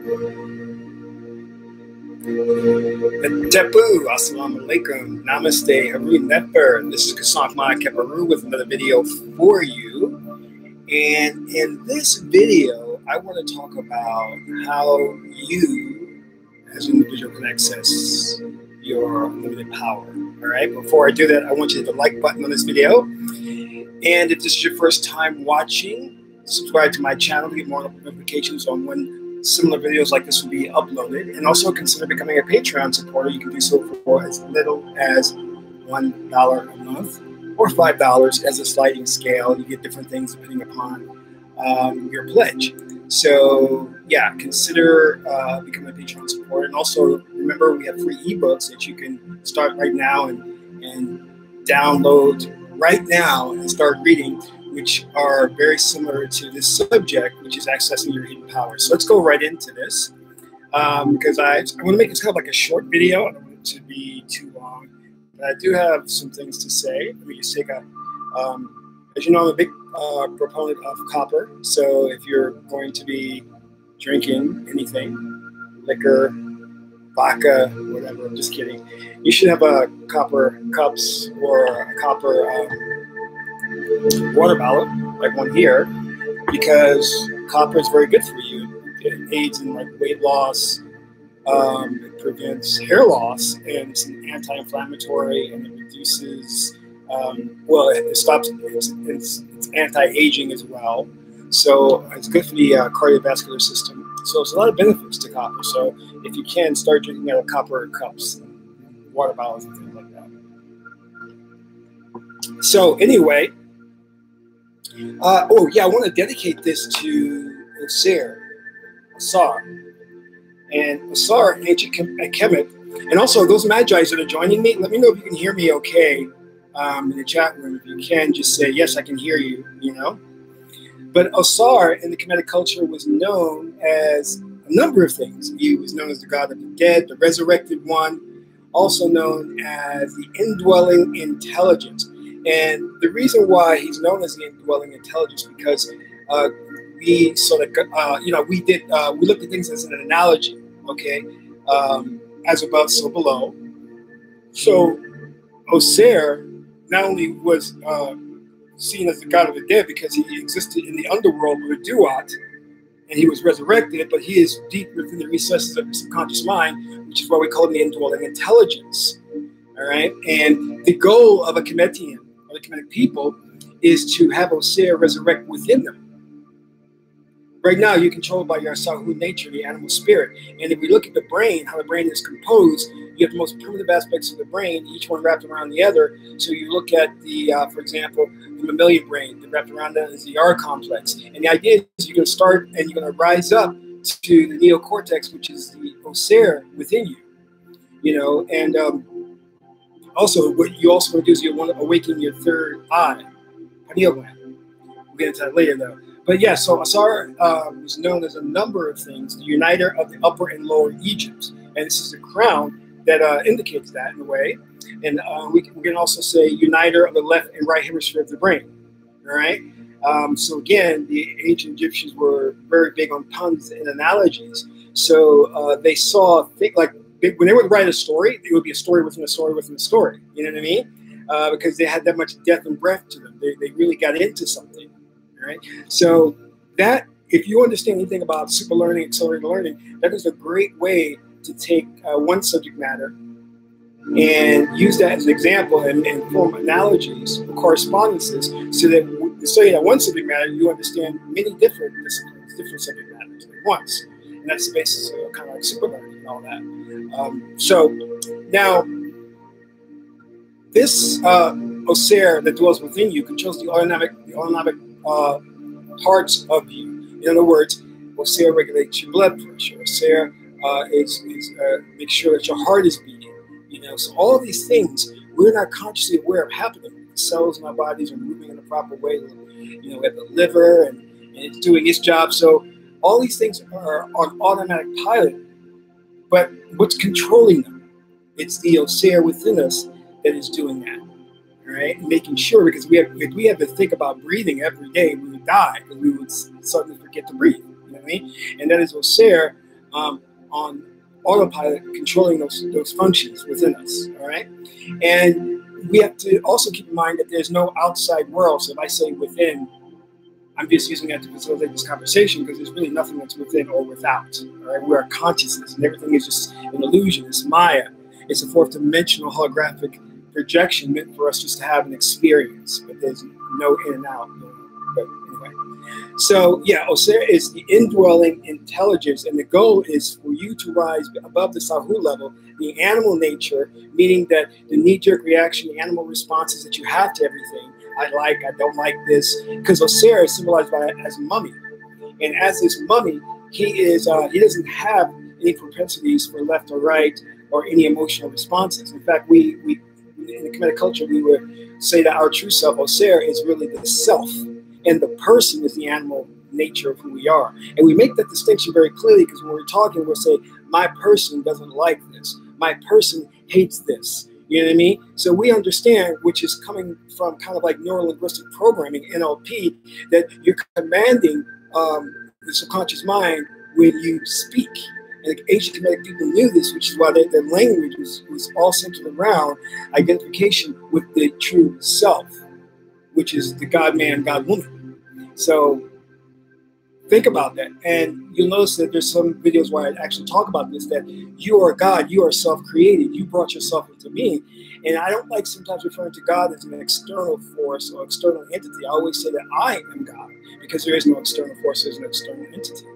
Tepu, assalamu alaikum, namaste, haru nefer. This is Kassanth Keparu with another video for you. And in this video, I want to talk about how you, as an individual, can access your unlimited power. All right. Before I do that, I want you to hit the like button on this video. And if this is your first time watching, subscribe to my channel to get more notifications on when similar videos like this will be uploaded. And also consider becoming a Patreon supporter. You can do so for as little as $1 a month or $5 as a sliding scale. You get different things depending upon your pledge. So yeah, consider becoming a Patreon supporter. And also remember, we have free ebooks that you can start right now and download right now and start reading, which are very similar to this subject, which is accessing your hidden power. So let's go right into this, because I want to make this kind of like a short video. I don't want it to be too long, but I do have some things to say. Let me just take a, as you know, I'm a big proponent of copper. So if you're going to be drinking anything, liquor, vodka, whatever, I'm just kidding, you should have a copper cups or a copper water bottle, like one here, because copper is very good for you. It aids in like weight loss, it prevents hair loss, and it's an anti-inflammatory, and it reduces, well, it stops, it's anti-aging as well. So it's good for the cardiovascular system. So it's a lot of benefits to copper. So if you can, start drinking out of copper cups, water bottles, and things like that. So anyway, oh yeah, I want to dedicate this to Osir, and Osir, ancient Kemet, and also those Magi's that are joining me. Let me know if you can hear me okay in the chat room. If you can, just say yes, I can hear you. You know. But Osir in the Kemetic culture was known as a number of things. He was known as the god of the dead, the resurrected one, also known as the indwelling intelligence. And the reason why he's known as the indwelling intelligence, because we sort of, we looked at things as an analogy, okay, as above, so below. So Osir not only was seen as the god of the dead because he existed in the underworld with a duat, and he was resurrected, but he is deep within the recesses of the subconscious mind, which is why we call him the indwelling intelligence. All right, and the goal of a Kemetian, or the Kemetic people, is to have Osir resurrect within them. Right now, you're controlled by your Sahu nature, the animal spirit. And if we look at the brain, how the brain is composed, you have the most primitive aspects of the brain, each one wrapped around the other. So you look at the, for example, the mammalian brain, the wrapped around that is the R complex. And the idea is you're going to start and you're going to rise up to the neocortex, which is the Osir within you. You know, and also what you also want to do is you want to awaken your third eye, pineal gland. We'll get into that later though. But yeah, so Osir was known as a number of things, the uniter of the upper and lower Egypt. And this is a crown that indicates that in a way. And we can also say uniter of the left and right hemisphere of the brain. All right. So again, the ancient Egyptians were very big on puns and analogies. So they saw, like when they would write a story, it would be a story within a story within a story. You know what I mean? Because they had that much depth and breadth to them. They really got into something. Right? So that, if you understand anything about super learning, accelerated learning, that is a great way to take one subject matter and use that as an example and form analogies or correspondences so that to study that one subject matter, you understand many different disciplines, different subject matters at once. And that's the basis of kind of like super learning and all that. So now, this Osir that dwells within you controls the autonomic parts of you. In other words, Osir regulates your blood pressure. Osir makes sure that your heart is beating. You know, so all of these things we're not consciously aware of happening. The cells in our bodies are moving in the proper way. You know, we have the liver and it's doing its job. So all these things are on automatic pilot. But what's controlling them? It's the Osir within us that is doing that. Right, making sure, because if we have to think about breathing every day, we would die because we would suddenly forget to breathe. You know what I mean? And that is Osir on autopilot, controlling those functions within us. All right, and we have to also keep in mind that there's no outside world. So if I say within, I'm just using that to facilitate this conversation because there's really nothing that's within or without. All right, we are consciousness, and everything is just an illusion. It's Maya. It's a fourth dimensional holographic projection meant for us just to have an experience, but there's no in and out. But anyway, so yeah, Osir is the indwelling intelligence, and the goal is for you to rise above the Sahu level, the animal nature, meaning that the knee-jerk reaction, the animal responses that you have to everything. I don't like this, because Osir is symbolized as a mummy, and as this mummy, he doesn't have any propensities for left or right or any emotional responses. In fact, we in the Kemetic culture, we would say that our true self, Osir, is really the self, and the person is the animal nature of who we are. And we make that distinction very clearly because when we're talking, we'll say, my person doesn't like this. My person hates this. You know what I mean? So we understand, which is coming from kind of like neuro-linguistic programming, NLP, that you're commanding the subconscious mind when you speak. And ancient Kemetic people knew this, which is why their language was all centered around identification with the true self, which is the God-man, God-woman. So think about that. And you'll notice that there's some videos where I actually talk about this, that you are God, you are self-created, you brought yourself into being. And I don't like sometimes referring to God as an external force or external entity. I always say that I am God, because there is no external force, there's no external entity.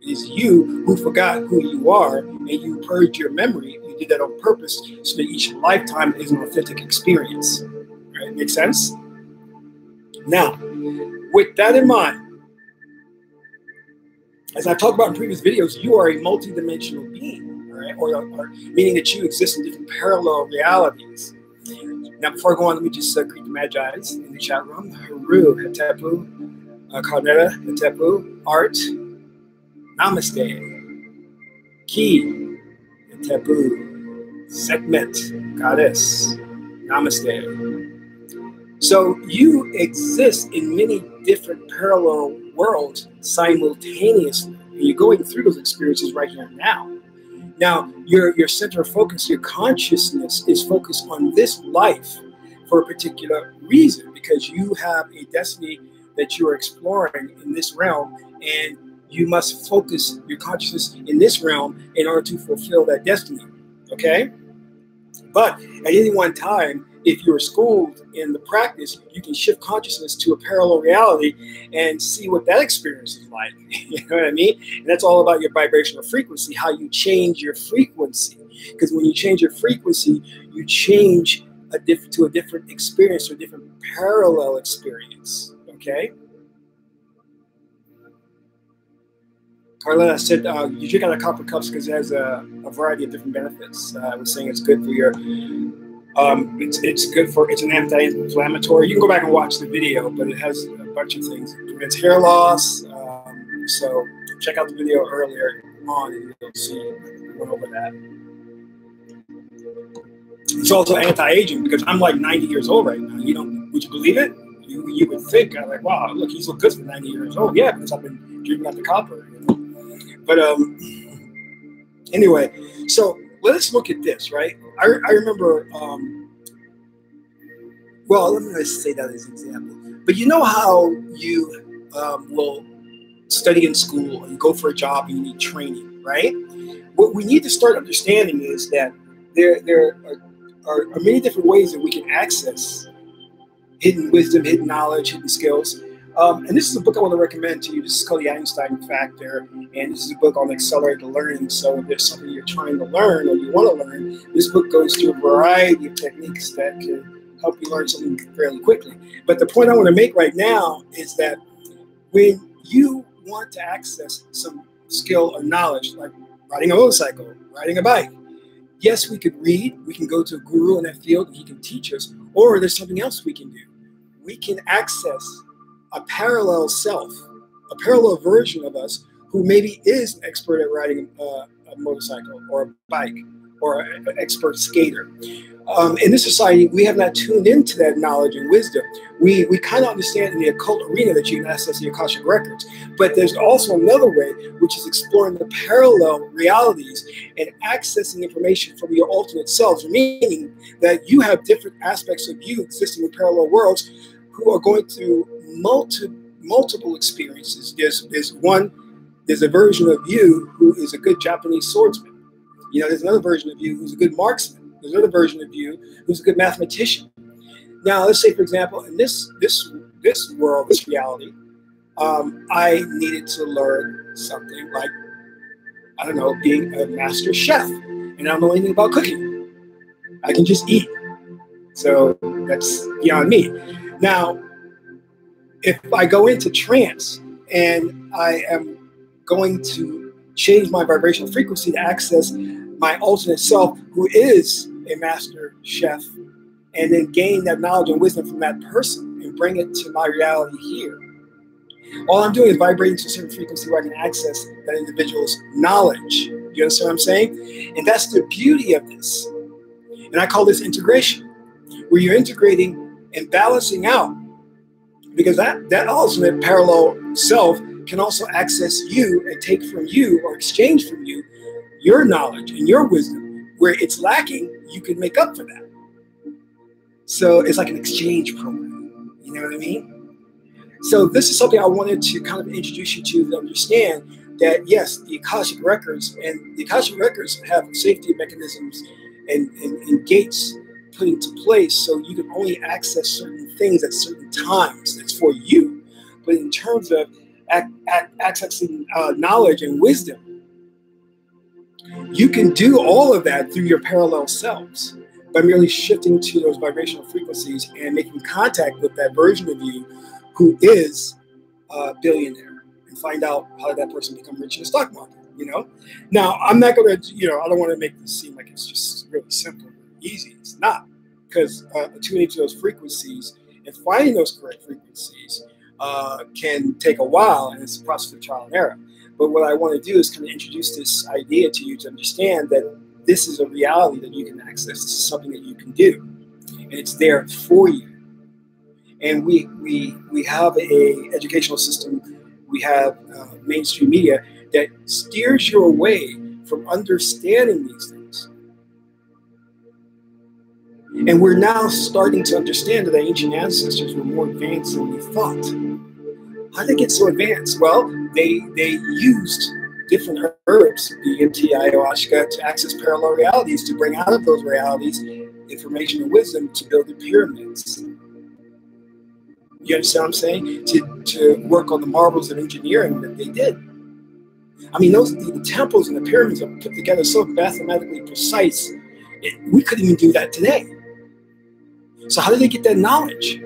It is you who forgot who you are, and you purged your memory. You did that on purpose so that each lifetime is an authentic experience. Right? Make sense? Now, with that in mind, as I've talked about in previous videos, you are a multidimensional being, right? or meaning that you exist in different parallel realities. Now, before I go on, let me just greet the Magi's in the chat room. Haru, Hetepu, Carnetta, Hetepu, Art, Namaste, Ki, Hetepu, Sekhmet, Goddess, Namaste. So you exist in many different parallel worlds simultaneously, and you're going through those experiences right here and now. Now, your center of focus, your consciousness is focused on this life for a particular reason, because you have a destiny that you are exploring in this realm, and you must focus your consciousness in this realm in order to fulfill that destiny, okay? But at any one time, if you're schooled in the practice, you can shift consciousness to a parallel reality and see what that experience is like. You know what I mean? And that's all about your vibrational frequency, how you change your frequency. Because when you change your frequency, you change to a different experience, or a different parallel experience. Okay? Carla said, you drink out of copper cups because it has a variety of different benefits. I was saying it's good for your, it's an anti-inflammatory. You can go back and watch the video, but it has a bunch of things. It prevents hair loss. So check out the video earlier on and you'll see I went over that. It's also anti-aging because I'm like 90 years old right now. Would you believe it? You would think, I'm like, wow, look, he's look good for 90 years old. Yeah, because I've been drinking out the copper. You know? But anyway, so let's look at this, right? I remember, well, let me just say that as an example. But you know how you will study in school and go for a job and you need training, right? What we need to start understanding is that there are many different ways that we can access hidden wisdom, hidden knowledge, hidden skills. And this is a book I want to recommend to you. This is called The Einstein Factor, and this is a book on accelerated learning. So if there's something you're trying to learn or you want to learn, this book goes through a variety of techniques that can help you learn something fairly quickly. But the point I want to make right now is that when you want to access some skill or knowledge, like riding a motorcycle, riding a bike, yes, we could read, we can go to a guru in that field and he can teach us, or there's something else we can do. We can access a parallel self, a parallel version of us who maybe is an expert at riding a motorcycle or a bike, or an expert skater. In this society, we have not tuned into that knowledge and wisdom. We kind of understand in the occult arena that you can access the Akashic records, but there's also another way, which is exploring the parallel realities and accessing information from your alternate selves, meaning that you have different aspects of you existing in parallel worlds who are going through multiple experiences. There's a version of you who is a good Japanese swordsman. You know, there's another version of you who's a good marksman. There's another version of you who's a good mathematician. Now, let's say, for example, in this world, this reality, I needed to learn something like, I don't know, being a master chef, and I don't know anything about cooking. I can just eat. So that's beyond me. Now, if I go into trance and I am going to change my vibrational frequency to access my alternate self, who is a master chef, and then gain that knowledge and wisdom from that person and bring it to my reality here. All I'm doing is vibrating to a certain frequency where I can access that individual's knowledge. You understand what I'm saying? And that's the beauty of this. And I call this integration, where you're integrating and balancing out, because that ultimate parallel self can also access you and take from you or exchange from you your knowledge and your wisdom. Where it's lacking, you can make up for that. So it's like an exchange program. You know what I mean? So this is something I wanted to kind of introduce you to understand that, yes, the Akashic Records have safety mechanisms and gates put into place so you can only access certain things at certain times. It's for you. But in terms of accessing knowledge and wisdom, you can do all of that through your parallel selves by merely shifting to those vibrational frequencies and making contact with that version of you who is a billionaire, and find out how did that person become rich in the stock market, you know? Now, I'm not going to, I don't want to make this seem like it's just really simple and easy. It's not, because tuning into those frequencies and finding those correct frequencies can take a while, and it's a process of trial and error. But what I want to do is kind of introduce this idea to you to understand that this is a reality that you can access. This is something that you can do, and it's there for you. And we have a educational system, we have mainstream media that steers you away from understanding these things. And we're now starting to understand that our ancient ancestors were more advanced than we thought. How did they get so advanced? Well, they used different herbs, DMT, ayahuasca, to access parallel realities, to bring out of those realities information and wisdom to build the pyramids. You understand what I'm saying? To work on the marvels of engineering that they did. I mean, the temples and the pyramids are put together so mathematically precise. We couldn't even do that today. So how did they get that knowledge?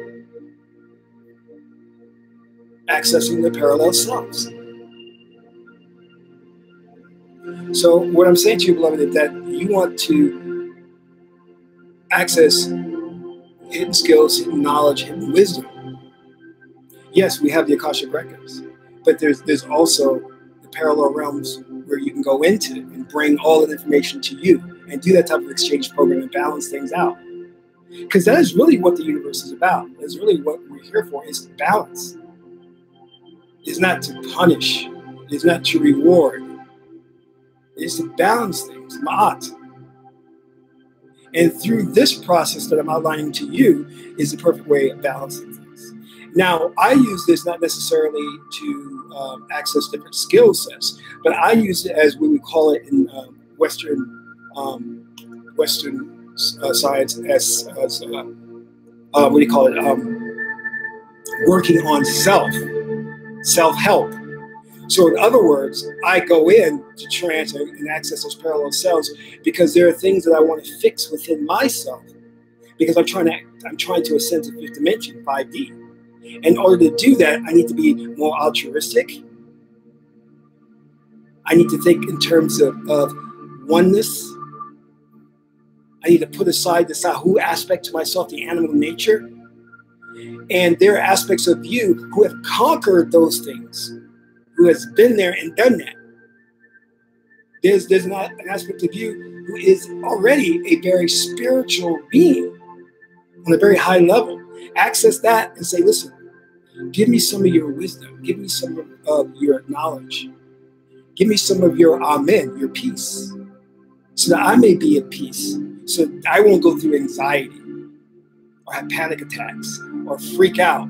Accessing the parallel selves. So what I'm saying to you, beloved, is that you want to access hidden skills, hidden knowledge, hidden wisdom. Yes, we have the Akashic Records, but there's also the parallel realms where you can go into and bring all that information to you and do that type of exchange program and balance things out. Because that is really what the universe is about. That's really what we're here for, is to balance. It's not to punish. It's not to reward. It's to balance things, ma'at. And through this process that I'm outlining to you is the perfect way of balancing things. Now, I use this not necessarily to access different skill sets, but I use it as what we call it in Western science as what do you call it? Working on self-help. So in other words, I go in to trance and access those parallel selves because there are things that I want to fix within myself, because I'm trying to ascend to fifth dimension, 5D. In order to do that, I need to be more altruistic. I need to think in terms of oneness. I need to put aside the Sahu aspect to myself, the animal nature. And there are aspects of you who have conquered those things, who has been there and done that. There's not an aspect of you who is already a very spiritual being on a very high level. Access that and say, listen, give me some of your wisdom. Give me some of your knowledge. Give me some of your amen, your peace, so that I may be at peace, so that I won't go through anxiety or have panic attacks or freak out.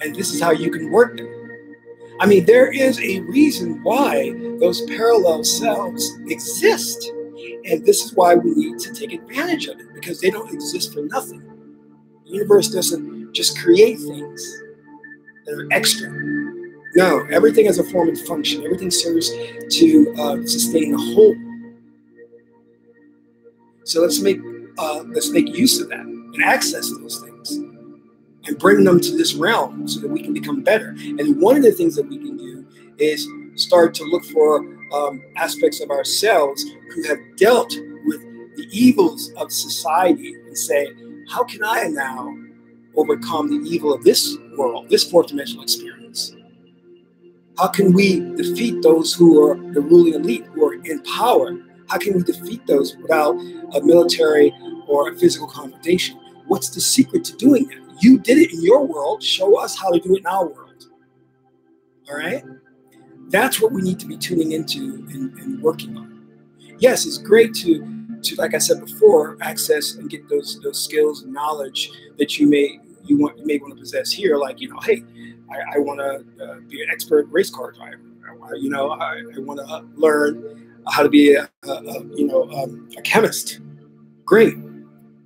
And this is how you can work them. I mean, there is a reason why those parallel selves exist. And this is why we need to take advantage of it, because they don't exist for nothing. The universe doesn't just create things that are extra. No, everything has a form and function. Everything serves to sustain the whole. So let's make use of that and access those things and bring them to this realm so that we can become better. And one of the things that we can do is start to look for aspects of ourselves who have dealt with the evils of society and say, how can I now overcome the evil of this world, this fourth dimensional experience? How can we defeat those who are the ruling elite, who are in power? How can we defeat those without a military or a physical confrontation? What's the secret to doing that? You did it in your world. Show us how to do it in our world. All right? That's what we need to be tuning into and working on. Yes, it's great to, like I said before, access and get those skills and knowledge that you may want to possess here. Like, hey, I want to be an expert race car driver. I want to learn how to be a chemist. Great.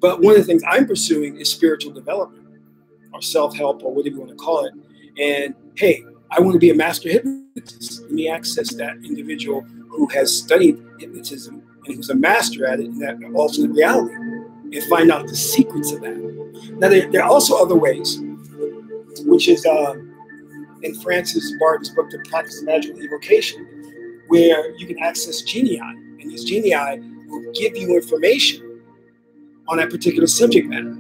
But one of the things I'm pursuing is spiritual development or self-help or whatever you want to call it. And hey, I want to be a master hypnotist. Let me access that individual who has studied hypnotism and who's a master at it in that alternate reality and find out the secrets of that. Now, there are also other ways, which is in Francis Barton's book, The Practice of Magical Evocation, where you can access genii, and these genii will give you information on that particular subject matter.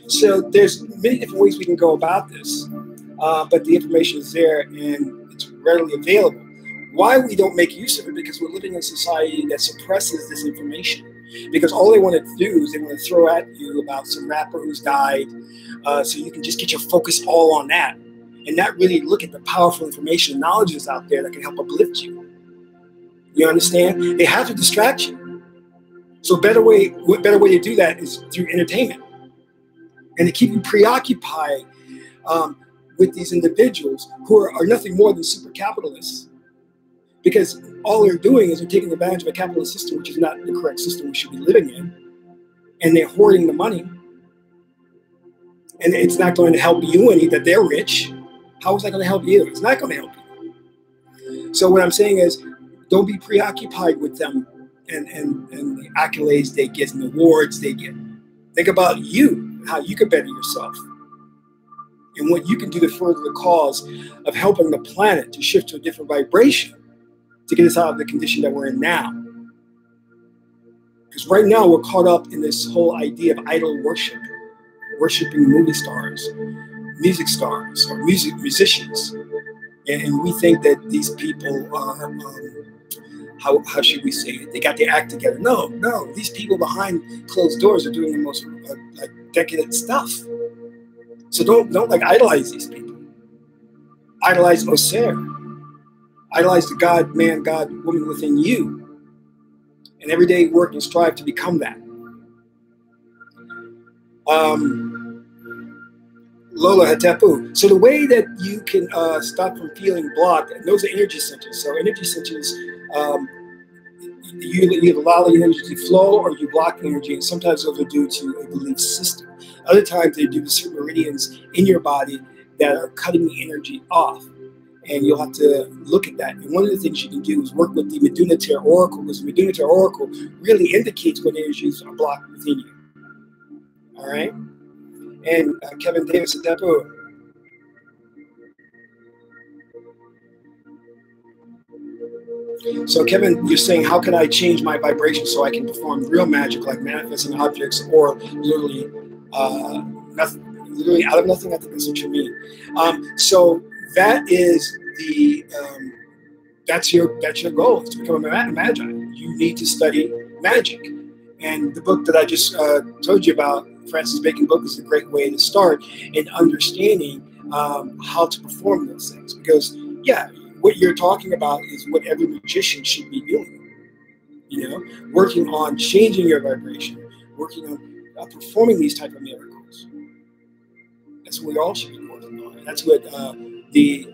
So there's many different ways we can go about this, but the information is there and it's readily available. Why we don't make use of it? Because we're living in a society that suppresses this information. Because all they want to do is they want to throw at you about some rapper who's died, so you can just get your focus all on that and not really look at the powerful information and knowledge that's out there that can help uplift you. You understand? They have to distract you. So what better way to do that is through entertainment. And to keep you preoccupied with these individuals who are nothing more than super capitalists. Because all they're doing is they're taking advantage of a capitalist system, which is not the correct system we should be living in. And they're hoarding the money. And it's not going to help you any that they're rich. How is that going to help you? It's not going to help you. So what I'm saying is, don't be preoccupied with them and the accolades they get and the awards they get. Think about you, how you can better yourself, and what you can do to further the cause of helping the planet to shift to a different vibration to get us out of the condition that we're in now. Because right now we're caught up in this whole idea of idol worship, worshiping movie stars, music stars, or musicians. And we think that these people are, how should we say it? They got their act together. No, these people behind closed doors are doing the most decadent stuff. So don't idolize these people. Idolize Osir. Idolize the God, man, God, woman within you. And every day work and strive to become that. Lola Hatepu. So the way that you can stop from feeling blocked, and those are energy centers. So energy centers, you either allow the energy to flow or you block the energy. And sometimes those are due to a belief system. Other times they're due to certain meridians in your body that are cutting the energy off. And you'll have to look at that. And one of the things you can do is work with the Meduniter Oracle, because the Meduniter Oracle really indicates what energies are blocked within you. All right? And Kevin Davis Adepo. So Kevin, you're saying, how can I change my vibration so I can perform real magic like manifesting objects or literally out of nothing? I think that's what you mean. So that is that's your goal, is to become a magi. You need to study magic. And the book that I just told you about, Francis Bacon book, is a great way to start in understanding how to perform those things. Because, yeah, what you're talking about is what every magician should be doing. You know, working on changing your vibration, working on performing these type of miracles. That's what we all should be working on. And that's what the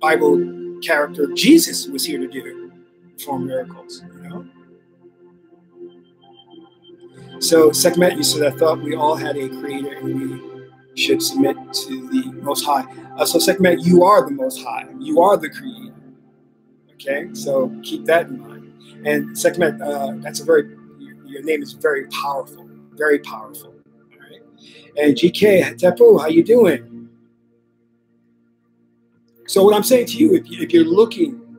Bible character Jesus was here to do, perform miracles. You know. So, Sekhmet, you said, I thought we all had a creator and we should submit to the Most High. So, Sekhmet, you are the Most High. You are the creator. Okay, so keep that in mind. And Sekhmet, your name is very powerful, very powerful. All right. And GK, Tepu, how you doing? So what I'm saying to you, if you're looking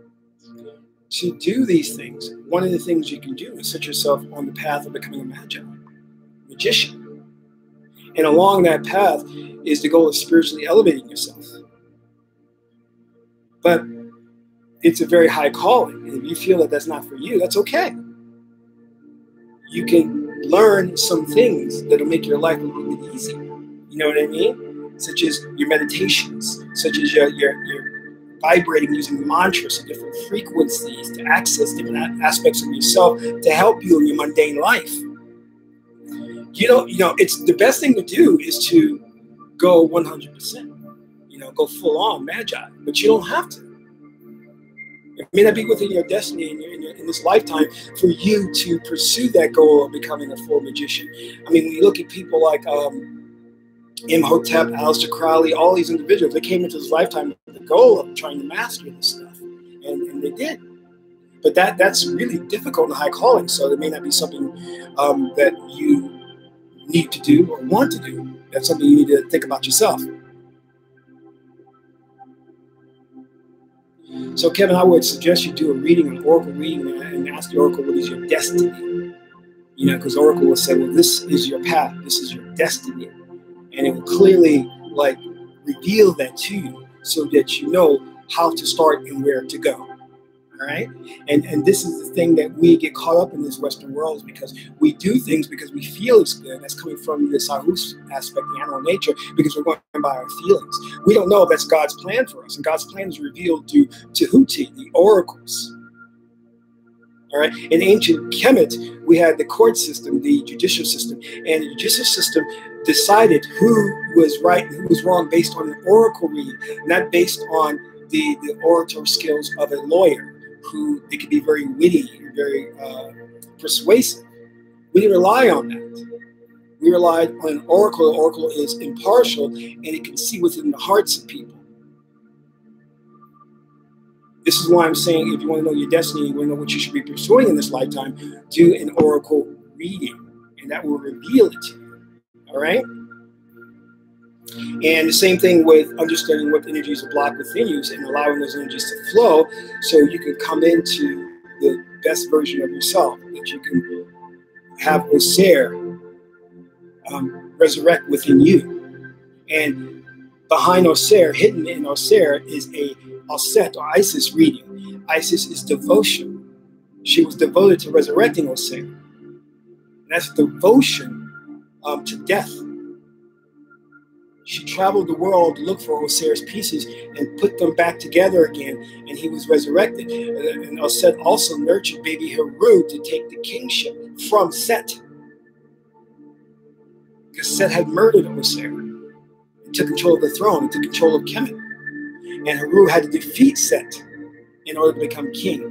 to do these things, one of the things you can do is set yourself on the path of becoming a magician. And along that path is the goal of spiritually elevating yourself. But it's a very high calling. And if you feel that that's not for you, that's okay. You can learn some things that'll make your life a little bit easier. You know what I mean? Such as your meditations, such as your vibrating using mantras and different frequencies to access different aspects of yourself to help you in your mundane life. You know, it's the best thing to do is to go 100%. You know, go full on magi, but you don't have to. It may not be within your destiny in this lifetime for you to pursue that goal of becoming a full magician. I mean, when you look at people like Imhotep, Aleister Crowley, all these individuals, they came into this lifetime with the goal of trying to master this stuff, and they did. But that's really difficult and high calling, so it may not be something that you need to do or want to do. That's something you need to think about yourself. So, Kevin, I would suggest you do a reading, an oracle reading, and ask the oracle, what is your destiny? You know, because oracle will say, well, this is your path, this is your destiny. And it will clearly, like, reveal that to you so that you know how to start and where to go. All right? And this is the thing that we get caught up in this Western world, is because we do things because we feel it's good. That's coming from the Sahus aspect, the animal nature, because we're going by our feelings. We don't know if that's God's plan for us. And God's plan is revealed through Tehuti, the oracles. All right? In ancient Kemet, we had the court system, the judicial system. And the judicial system decided who was right and who was wrong based on an oracle reading, not based on the oratory skills of a lawyer, who they could be very witty and very persuasive. We didn't rely on that. We relied on an oracle. An oracle is impartial, and it can see within the hearts of people. This is why I'm saying, if you want to know your destiny, you want to know what you should be pursuing in this lifetime, do an oracle reading, and that will reveal it to you. All right? And the same thing with understanding what energies are blocked within you and allowing those energies to flow so you can come into the best version of yourself, that you can have Osir resurrect within you. And behind Osir, hidden in Osir, is a Oset or Isis reading. Isis is devotion. She was devoted to resurrecting Osir. And that's devotion to death. She traveled the world to look for Osir's pieces and put them back together again, and he was resurrected. And Oset also nurtured baby Heru to take the kingship from Set, because Set had murdered Osir and took control of the throne and took control of Kemet. And Heru had to defeat Set in order to become king.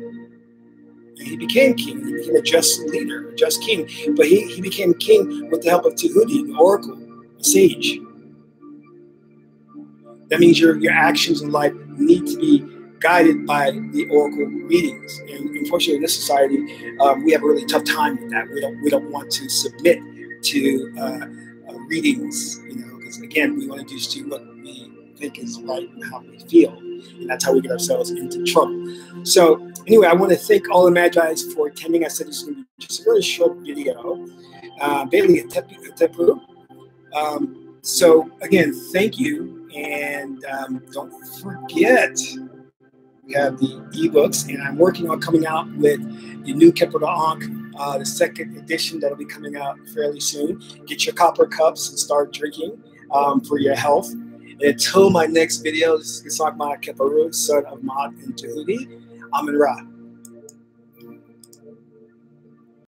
And he became king. He became a just leader, a just king. But he became king with the help of Tehuti, the oracle, a sage. That means your actions in life need to be guided by the oracle readings. And unfortunately, in this society, we have a really tough time with that. We don't want to submit to readings, because again, we want to just do what we think is right and how we feel, and that's how we get ourselves into trouble. So anyway, I want to thank all the Magi for attending. I said this is going to be just a very short video. Bailey Tepu. So again, thank you. And don't forget We have the ebooks, and I'm working on coming out with the new Keppel Ankh, the second edition that'll be coming out fairly soon. Get your copper cups and start drinking for your health. And until my next video, this is Gisagma Keparu, son of Maat and Tahuti. Amin Ra.